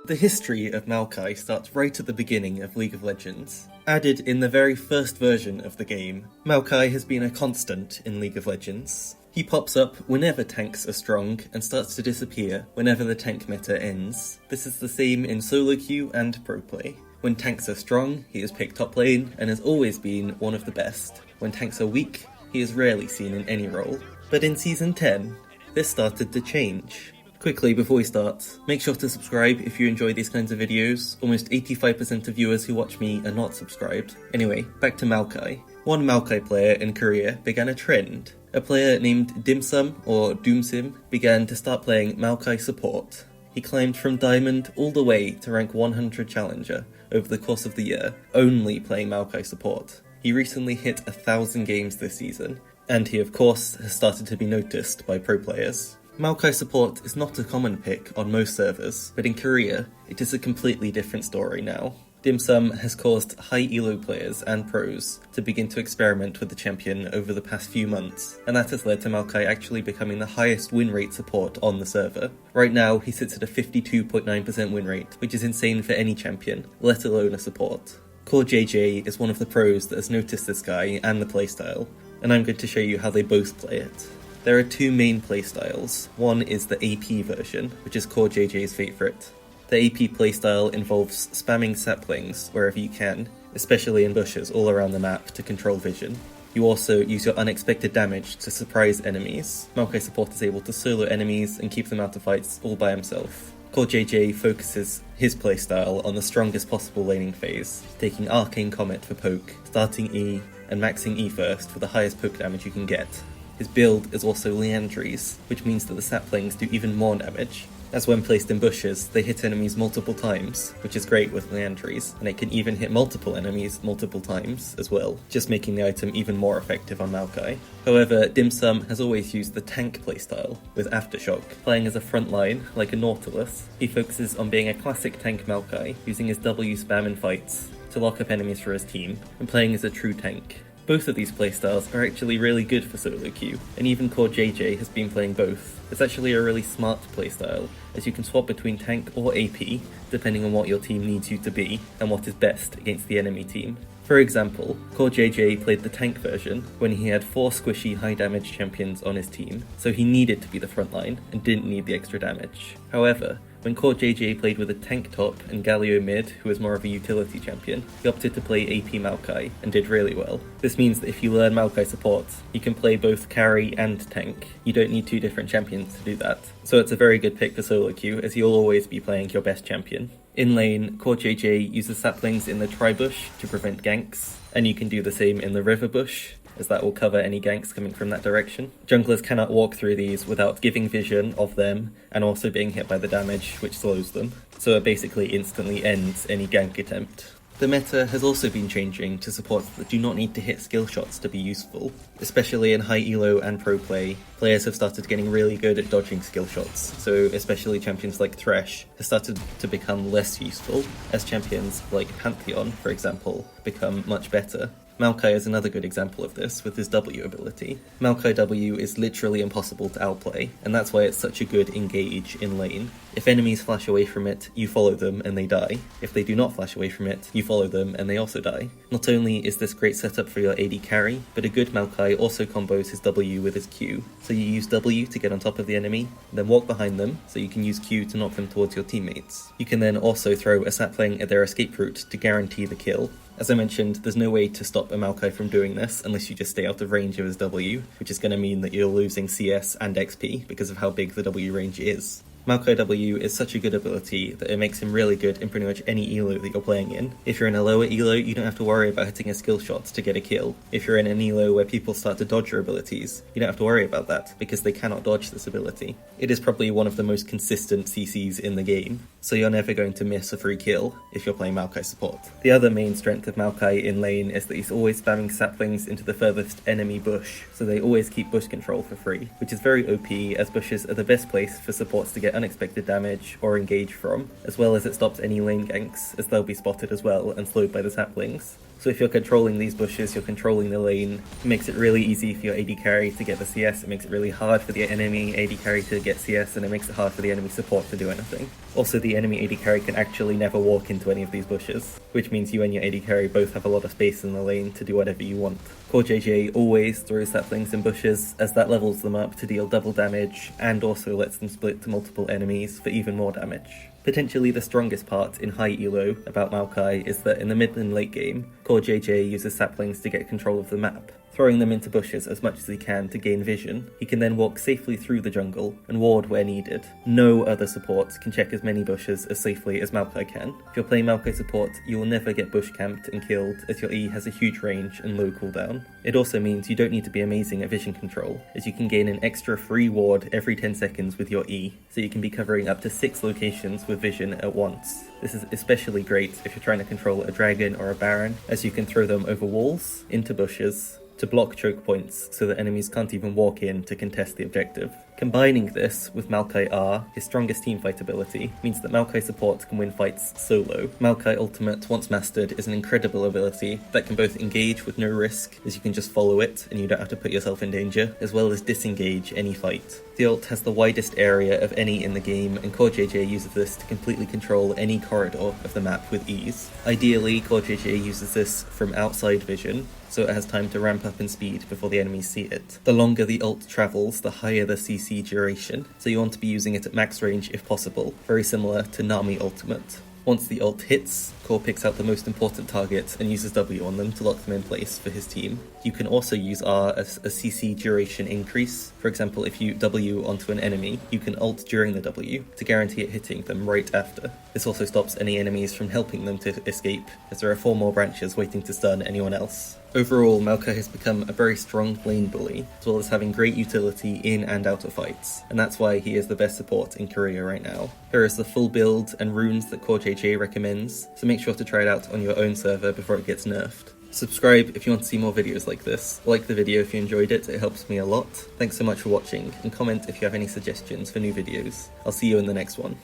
The history of Maokai starts right at the beginning of League of Legends. Added in the very first version of the game, Maokai has been a constant in League of Legends. He pops up whenever tanks are strong and starts to disappear whenever the tank meta ends. This is the same in SoloQ and Pro Play. When tanks are strong, he is picked top lane and has always been one of the best. When tanks are weak, he is rarely seen in any role. But in Season 10, this started to change. Quickly, before we start, make sure to subscribe if you enjoy these kinds of videos. Almost 85% of viewers who watch me are not subscribed. Anyway, back to Maokai. One Maokai player in Korea began a trend. A player named Dimsum, or Doomsim, began to start playing Maokai Support. He climbed from Diamond all the way to rank 100 Challenger over the course of the year, only playing Maokai Support. He recently hit 1,000 games this season, and he of course has started to be noticed by pro players. Maokai Support is not a common pick on most servers, but in Korea, it is a completely different story now. Dimsum has caused high elo players and pros to begin to experiment with the champion over the past few months, and that has led to Maokai actually becoming the highest win rate support on the server. Right now, he sits at a 52.9% win rate, which is insane for any champion, let alone a support. CoreJJ is one of the pros that has noticed this guy and the playstyle, and I'm going to show you how they both play it. There are two main playstyles. One is the AP version, which is CoreJJ's favourite. The AP playstyle involves spamming saplings wherever you can, especially in bushes all around the map to control vision. You also use your unexpected damage to surprise enemies. Maokai Support is able to solo enemies and keep them out of fights all by himself. CoreJJ focuses his playstyle on the strongest possible laning phase, taking Arcane Comet for poke, starting E, and maxing E first for the highest poke damage you can get. His build is also Liandry's, which means that the saplings do even more damage, as when placed in bushes, they hit enemies multiple times, which is great with Liandry's, and it can even hit multiple enemies multiple times as well, just making the item even more effective on Maokai. However, Dimsum has always used the tank playstyle, with Aftershock. Playing as a frontline, like a Nautilus, he focuses on being a classic tank Maokai, using his W spam in fights to lock up enemies for his team, and playing as a true tank. Both of these playstyles are actually really good for SoloQ, and even CoreJJ has been playing both. It's actually a really smart playstyle, as you can swap between tank or AP, depending on what your team needs you to be, and what is best against the enemy team. For example, CoreJJ played the tank version when he had 4 squishy high damage champions on his team, so he needed to be the frontline and didn't need the extra damage. However, when CoreJJ played with a tank top and Galio mid, who was more of a utility champion, he opted to play AP Maokai and did really well. This means that if you learn Maokai Support, you can play both carry and tank. You don't need 2 different champions to do that. So it's a very good pick for SoloQ, as you'll always be playing your best champion. In lane, CoreJJ uses saplings in the tri-bush to prevent ganks, and you can do the same in the river bush, as that will cover any ganks coming from that direction. Junglers cannot walk through these without giving vision of them and also being hit by the damage, which slows them, so it basically instantly ends any gank attempt. The meta has also been changing to supports that do not need to hit skill shots to be useful. Especially in high elo and pro play, players have started getting really good at dodging skill shots, so especially champions like Thresh have started to become less useful, as champions like Pantheon, for example, become much better. Maokai is another good example of this with his W ability. Maokai W is literally impossible to outplay, and that's why it's such a good engage in lane. If enemies flash away from it, you follow them and they die. If they do not flash away from it, you follow them and they also die. Not only is this great setup for your AD carry, but a good Maokai also combos his W with his Q. So you use W to get on top of the enemy, then walk behind them, so you can use Q to knock them towards your teammates. You can then also throw a sapling at their escape route to guarantee the kill. As I mentioned, there's no way to stop a Maokai from doing this unless you just stay out of range of his W, which is going to mean that you're losing CS and XP because of how big the W range is. Maokai W is such a good ability that it makes him really good in pretty much any elo that you're playing in. If you're in a lower elo, you don't have to worry about hitting a skill shot to get a kill. If you're in an elo where people start to dodge your abilities, you don't have to worry about that, because they cannot dodge this ability. It is probably one of the most consistent CCs in the game, so you're never going to miss a free kill if you're playing Maokai Support. The other main strength of Maokai in lane is that he's always spamming saplings into the furthest enemy bush, so they always keep bush control for free, which is very OP, as bushes are the best place for supports to get unexpected damage or engage from, as well as it stops any lane ganks, as they'll be spotted as well and slowed by the saplings. So if you're controlling these bushes, you're controlling the lane. It makes it really easy for your AD carry to get the CS, it makes it really hard for the enemy AD carry to get CS, and it makes it hard for the enemy support to do anything. Also, the enemy AD carry can actually never walk into any of these bushes, which means you and your AD carry both have a lot of space in the lane to do whatever you want. CoreJJ always throws saplings in bushes, as that levels them up to deal double damage, and also lets them split to multiple enemies for even more damage. Potentially the strongest part in high elo about Maokai is that in the mid and late game, CoreJJ uses saplings to get control of the map. Throwing them into bushes as much as he can to gain vision, he can then walk safely through the jungle and ward where needed. No other support can check as many bushes as safely as Maokai can. If you're playing Maokai support, you will never get bush camped and killed, as your E has a huge range and low cooldown. It also means you don't need to be amazing at vision control, as you can gain an extra free ward every 10 seconds with your E, so you can be covering up to 6 locations with vision at once. This is especially great if you're trying to control a dragon or a baron, as you can throw them over walls, into bushes, to block choke points so that enemies can't even walk in to contest the objective. Combining this with Maokai R, his strongest teamfight ability, means that Maokai support can win fights solo. Maokai Ultimate, once mastered, is an incredible ability that can both engage with no risk, as you can just follow it and you don't have to put yourself in danger, as well as disengage any fight. The ult has the widest area of any in the game, and CoreJJ uses this to completely control any corridor of the map with ease. Ideally, CoreJJ uses this from outside vision, so it has time to ramp up in speed before the enemies see it. The longer the ult travels, the higher the CC duration, so you want to be using it at max range if possible, very similar to Nami Ultimate. Once the ult hits, Core picks out the most important targets and uses W on them to lock them in place for his team. You can also use R as a CC duration increase. For example, if you W onto an enemy, you can ult during the W to guarantee it hitting them right after. This also stops any enemies from helping them to escape, as there are 4 more branches waiting to stun anyone else. Overall, Maokai has become a very strong lane bully, as well as having great utility in and out of fights, and that's why he is the best support in Korea right now. Here is the full build and runes that CoreJJ recommends, so make sure to try it out on your own server before it gets nerfed. Subscribe if you want to see more videos like this. Like the video if you enjoyed it, it helps me a lot. Thanks so much for watching, and comment if you have any suggestions for new videos. I'll see you in the next one.